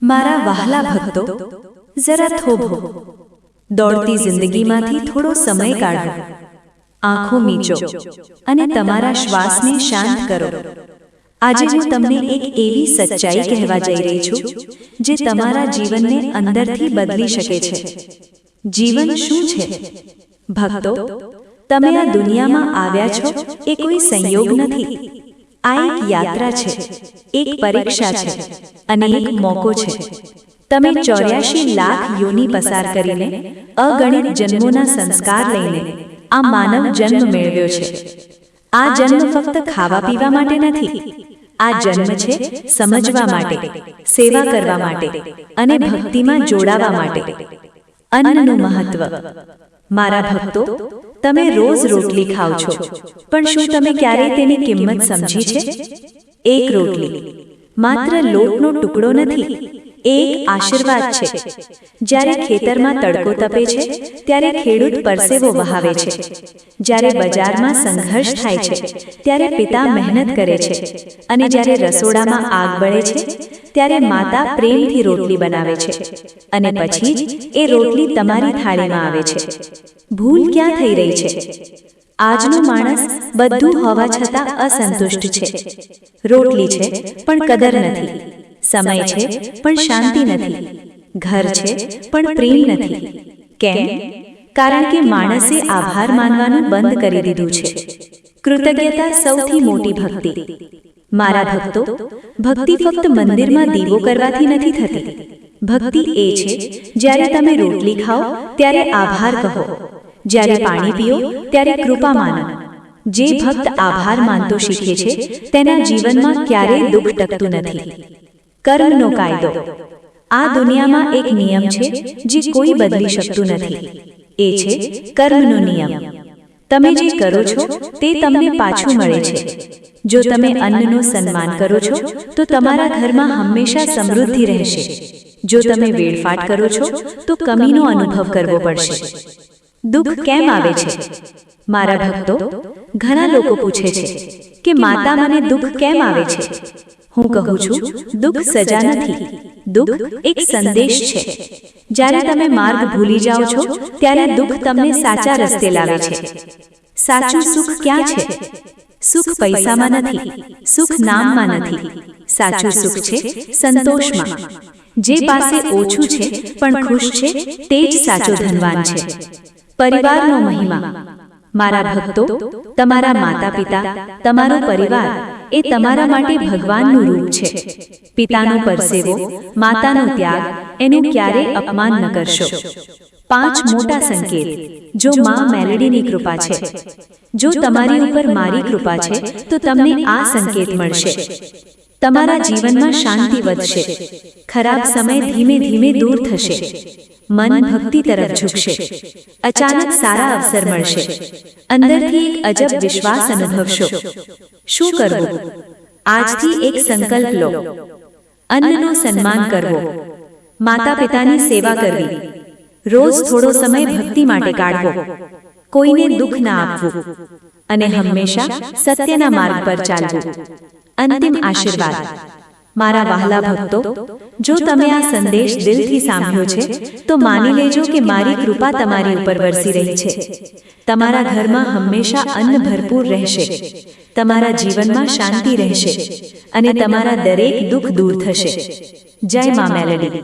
મારા વહાલા ભક્તો, જરા થોભો. દોડતી જિંદગીમાંથી થોડો સમય કાઢો. આંખો મીચો અને તમારા શ્વાસને શાંત કરો. આજે હું તમને એક એવી સચ્ચાઈ કહેવા જઈ રહી છું જે તમારા જીવનને અંદરથી બદલી શકે છે. જીવન શું છે? ભક્તો, તમે આ દુનિયામાં આવ્યા છો એ કોઈ સંયોગ નથી. આ એક યાત્રા છે, એક પરીક્ષા છે અને એક મોકો છે. તમે 84 લાખ યોનિ પસાર કરીને, અગણિત જન્મોના સંસ્કાર લઈને આ માનવ જન્મ મેળવ્યો છે. આ જન્મ ફક્ત ખાવા પીવા માટે નથી. આ જન્મ છે સમજવા માટે, સેવા કરવા માટે અને ભક્તિમાં જોડાવા માટે. અન્નનું મહત્વ. મારા ભક્તો, તમે રોજ રોટલી ખાઓ છો, પણ શું તમે ક્યારેય તેની કિંમત સમજી છે? એક રોટલી માત્ર લોટનો ટુકડો નથી, એ એક આશીર્વાદ છે. જ્યારે ખેતરમાં તડકો તપે છે ત્યારે ખેડૂત પરસેવો વહાવે છે. જ્યારે બજારમાં સંઘર્ષ થાય છે ત્યારે પિતા મહેનત કરે છે. અને જ્યારે રસોડામાં આગ બળે છે ત્યારે માતા પ્રેમથી રોટલી બનાવે છે. અને પછી જ એ રોટલી તમારી થાળીમાં આવે છે. ભૂલ ક્યાં થઈ રહી છે? આજનો માણસ બધું હોવા છતાં અસંતુષ્ટ છે. રોટલી છે પણ કદર નથી. સમય છે પણ શાંતિ નથી. ઘર છે પણ પ્રેમ નથી. કેમ? કારણ કે માણસે આભાર માનવાનું બંધ કરી દીધું છે. કૃતજ્ઞતા સૌથી મોટી ભક્તિ. મારા ભક્તો, ભક્તિ ફક્ત મંદિરમાં દીવો કરવાથી નથી થતી. ભક્તિ એ છે જ્યારે તમે રોટલી ખાઓ ત્યારે આભાર કહો, જ્યારે પાણી પીઓ ત્યારે કૃપા માનો. જે ભક્ત આભાર માનતો શીખે છે તેના જીવનમાં ક્યારેય દુઃખ ટકતું નથી. કર્મનો કાયદો. આ દુનિયામાં એક નિયમ છે જે કોઈ બદલી શકતું નથી. એ છે કર્મનો નિયમ. તમે જે કરો છો તે તમને પાછું મળે છે. જો તમે અન્નનું સન્માન કરો છો તો તમારા ઘરમાં હંમેશા સમૃદ્ધિ રહેશે. જો તમે વેડફાટ કરો છો તો કમીનો અનુભવ કરવો પડશે. દુઃખ કેમ આવે છે? મારા ભક્તો, ઘણા લોકો પૂછે છે કે માતા, મને દુઃખ કેમ આવે છે? હું કહું છું, દુઃખ સજા નથી. દુઃખ એક સંદેશ છે. જ્યારે તમે માર્ગ ભૂલી જાઓ છો ત્યારે દુઃખ તમને સાચા રસ્તે લાવે છે. સાચું સુખ ક્યાં છે? સુખ પૈસામાં નથી, સુખ નામમાં નથી. સાચું સુખ છે સંતોષમાં. જે પાસે ઓછું છે પણ ખુશ છે તે જ સાચો ધનવાન છે. પરિવારનો મહિમા. મારા ભક્તો, તમારા માતા પિતા, તમારો પરિવાર એ તમારા માટે ભગવાનનું રૂપ છે. પિતાનો પરસેવો, માતાનો ત્યાગ, એનું ક્યારેય અપમાન ન કરશો. 5 મોટા સંકેત. જો માં મેલડીની કૃપા છે, જો તમારી ઉપર મારી કૃપા છે તો તમને આ સંકેત મળશે. તમારા જીવનમાં શાંતિ વધશે. ખરાબ સમય ધીમે ધીમે દૂર થશે. મન ભક્તિ તરફ ઝૂકશે. અચાનક સારા અવસર મળશે. અંદરથી એક અજબ વિશ્વાસ અનુભવશો. શું કરવું? આજથી એક સંકલ્પ લો. અન્નનું સન્માન કરવો, માતા પિતાની સેવા કરવી, રોજ થોડો સમય ભક્તિ માટે કાઢવો, કોઈને દુઃખ ના આપવું અને હંમેશા સત્યના માર્ગ પર ચાલવું. અંતિમ આશીર્વાદ. મારા વહાલા ભક્તો, જો તમે આ સંદેશ દિલથી સાંભળ્યો છે તો માની લેજો કે મારી કૃપા તમારી ઉપર વરસી રહી છે. તમારા ઘરમાં હંમેશા અન્ન ભરપૂર રહેશે. તમારા જીવનમાં શાંતિ રહેશે અને તમારા દરેક દુઃખ દૂર થશે. જય મા મેલડી.